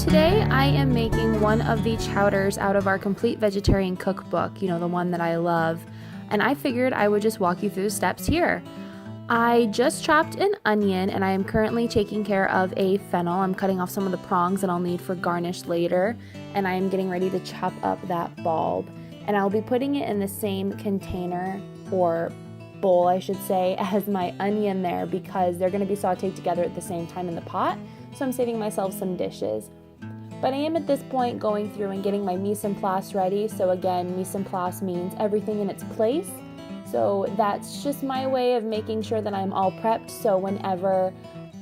Today I am making one of the chowders out of our Complete Vegetarian Cookbook, you know, the one that I love, and I figured I would just walk you through the steps here. I just chopped an onion and I am currently taking care of a fennel. I'm cutting off some of the prongs that I'll need for garnish later, and I am getting ready to chop up that bulb. And I'll be putting it in the same container or bowl, I should say, as my onion there because they're going to be sauteed together at the same time in the pot, so I'm saving myself some dishes. But I am at this point going through and getting my mise en place ready. So again, mise en place means everything in its place. So that's just my way of making sure that I'm all prepped. So whenever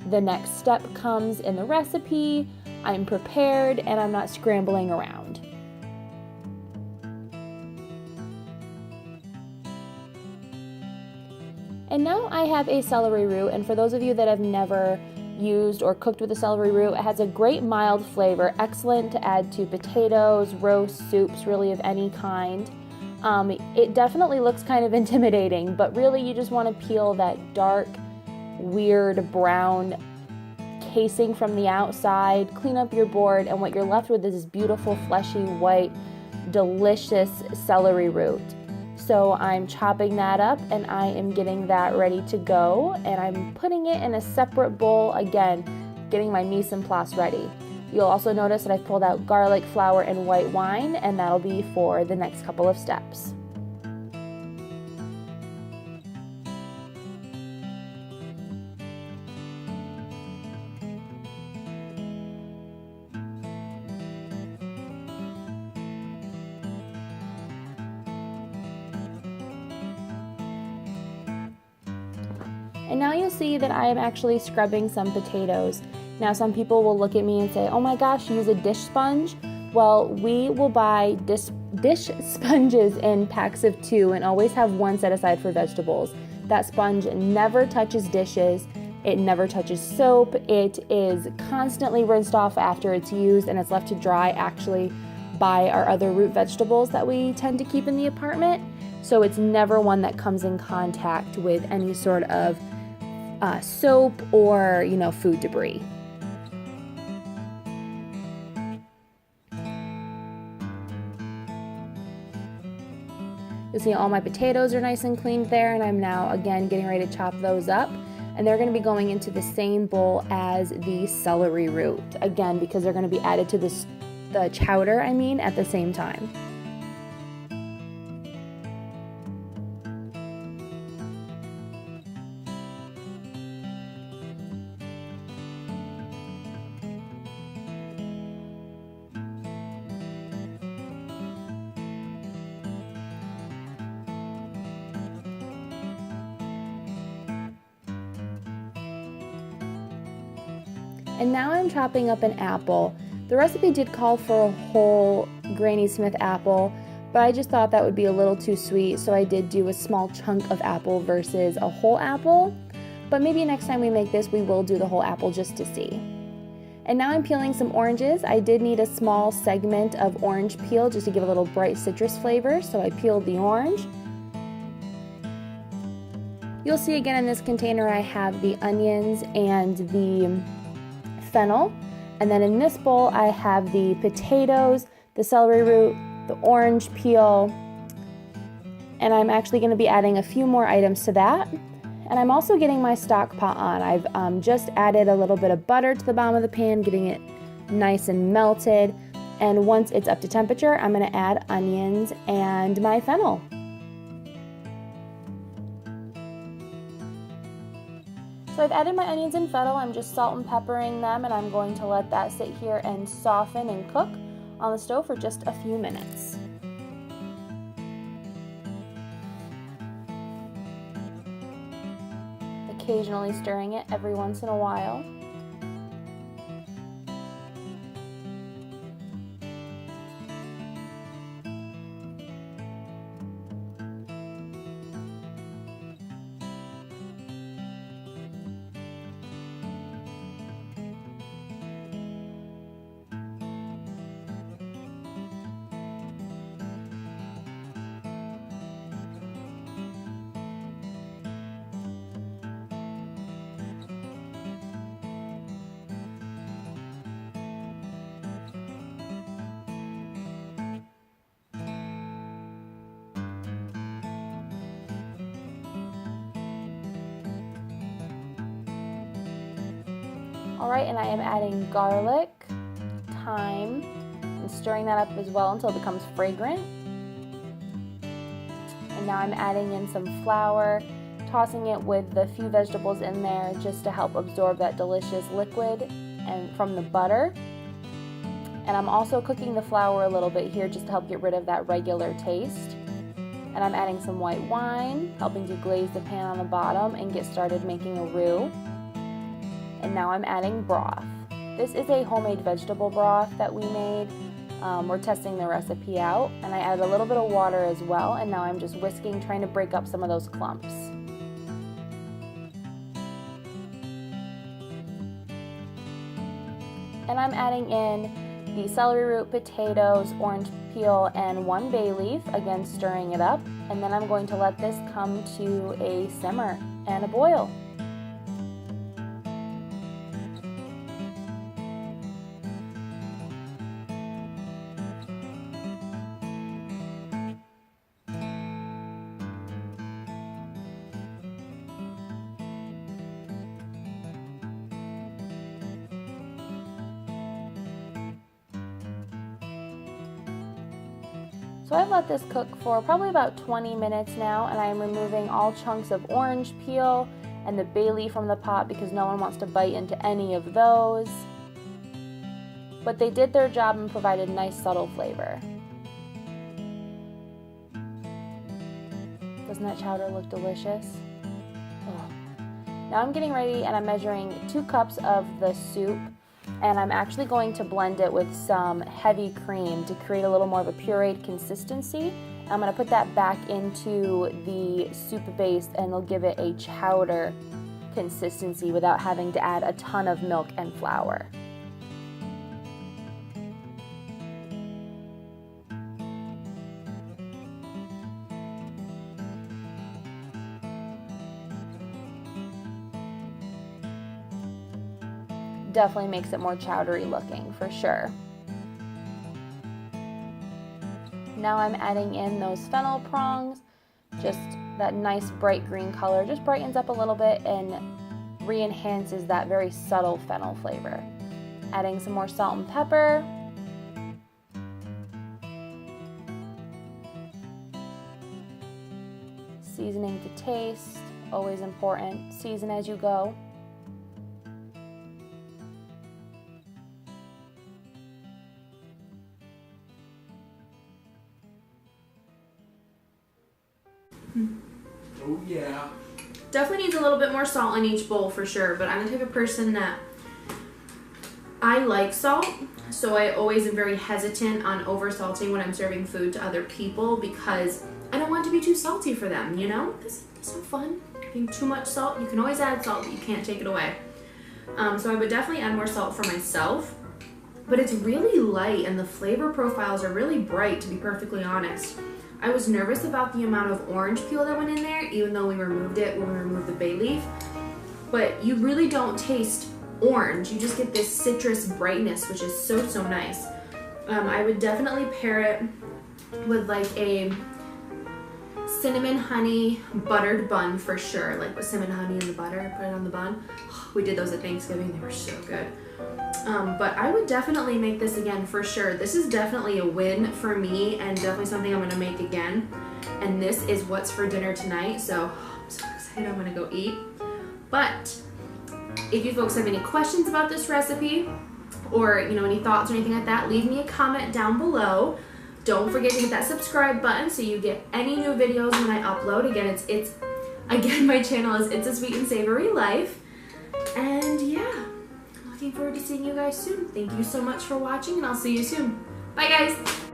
the next step comes in the recipe, I'm prepared and I'm not scrambling around. And now I have a celery root, and for those of you that have never used or cooked with a celery root, it has a great mild flavor, excellent to add to potatoes, roast, soups, really of any kind. It definitely looks kind of intimidating, but really you just want to peel that dark, weird brown casing from the outside, clean up your board, and what you're left with is this beautiful, fleshy, white, delicious celery root. So I'm chopping that up and I am getting that ready to go, and I'm putting it in a separate bowl, again, getting my mise en place ready. You'll also notice that I've pulled out garlic, flour, and white wine, and that'll be for the next couple of steps. And now you'll see that I am actually scrubbing some potatoes. Now some people will look at me and say, oh my gosh, use a dish sponge. Well, we will buy dish sponges in packs of 2 and always have one set aside for vegetables. That sponge never touches dishes. It never touches soap. It is constantly rinsed off after it's used, and it's left to dry actually by our other root vegetables that we tend to keep in the apartment. So it's never one that comes in contact with any sort of soap or, food debris. You'll see all my potatoes are nice and cleaned there, and I'm now again getting ready to chop those up, and they're going to be going into the same bowl as the celery root, again because they're going to be added to the chowder, at the same time. And now I'm chopping up an apple. The recipe did call for a whole Granny Smith apple, but I just thought that would be a little too sweet, so I did do a small chunk of apple versus a whole apple. But maybe next time we make this, we will do the whole apple just to see. And now I'm peeling some oranges. I did need a small segment of orange peel just to give a little bright citrus flavor, so I peeled the orange. You'll see again in this container I have the onions and the fennel, and then in this bowl I have the potatoes, the celery root, the orange peel, and I'm actually going to be adding a few more items to that. And I'm also getting my stock pot on. I've just added a little bit of butter to the bottom of the pan, getting it nice and melted, and once it's up to temperature I'm going to add onions and my fennel. So I've added my onions and fennel, I'm just salt and peppering them, and I'm going to let that sit here and soften and cook on the stove for just a few minutes. Occasionally stirring it every once in a while. All right, and I am adding garlic, thyme, and stirring that up as well until it becomes fragrant. And now I'm adding in some flour, tossing it with the few vegetables in there just to help absorb that delicious liquid and from the butter. And I'm also cooking the flour a little bit here just to help get rid of that regular taste. And I'm adding some white wine, helping to glaze the pan on the bottom and get started making a roux. And now I'm adding broth. This is a homemade vegetable broth that we made. We're testing the recipe out, and I added a little bit of water as well, and now I'm just whisking, trying to break up some of those clumps. And I'm adding in the celery root, potatoes, orange peel, and 1 bay leaf, again stirring it up, and then I'm going to let this come to a simmer and a boil. So I've let this cook for probably about 20 minutes now, and I am removing all chunks of orange peel and the bay leaf from the pot because no one wants to bite into any of those. But they did their job and provided nice subtle flavor. Doesn't that chowder look delicious? Oh. Now I'm getting ready and I'm measuring 2 cups of the soup. And I'm actually going to blend it with some heavy cream to create a little more of a pureed consistency. I'm going to put that back into the soup base and it'll give it a chowder consistency without having to add a ton of milk and flour. Definitely makes it more chowdery looking for sure. Now I'm adding in those fennel prongs, just that nice bright green color, just brightens up a little bit and re-enhances that very subtle fennel flavor. Adding some more salt and pepper. Seasoning to taste, always important, season as you go. Oh yeah. Definitely needs a little bit more salt in each bowl for sure, but I'm the type of person that I like salt, so I always am very hesitant on over salting when I'm serving food to other people because I don't want it to be too salty for them, you know? This is so fun. Getting too much salt, you can always add salt, but you can't take it away. So I would definitely add more salt for myself, but it's really light and the flavor profiles are really bright, to be perfectly honest. I was nervous about the amount of orange peel that went in there, even though we removed it when we removed the bay leaf. But you really don't taste orange. You just get this citrus brightness, which is so, so nice. I would definitely pair it with like a cinnamon honey buttered bun for sure. Like with cinnamon honey and the butter, put it on the bun. We did those at Thanksgiving. They were so good. But I would definitely make this again for sure. This is definitely a win for me and definitely something I'm gonna make again. And this is what's for dinner tonight. So I'm so excited, I'm gonna go eat. But if you folks have any questions about this recipe or any thoughts or anything like that, leave me a comment down below. Don't forget to hit that subscribe button so you get any new videos when I upload. Again, my channel is It's a Sweet and Savory Life. And yeah. Looking forward to seeing you guys soon. Thank you so much for watching, and I'll see you soon. Bye, guys.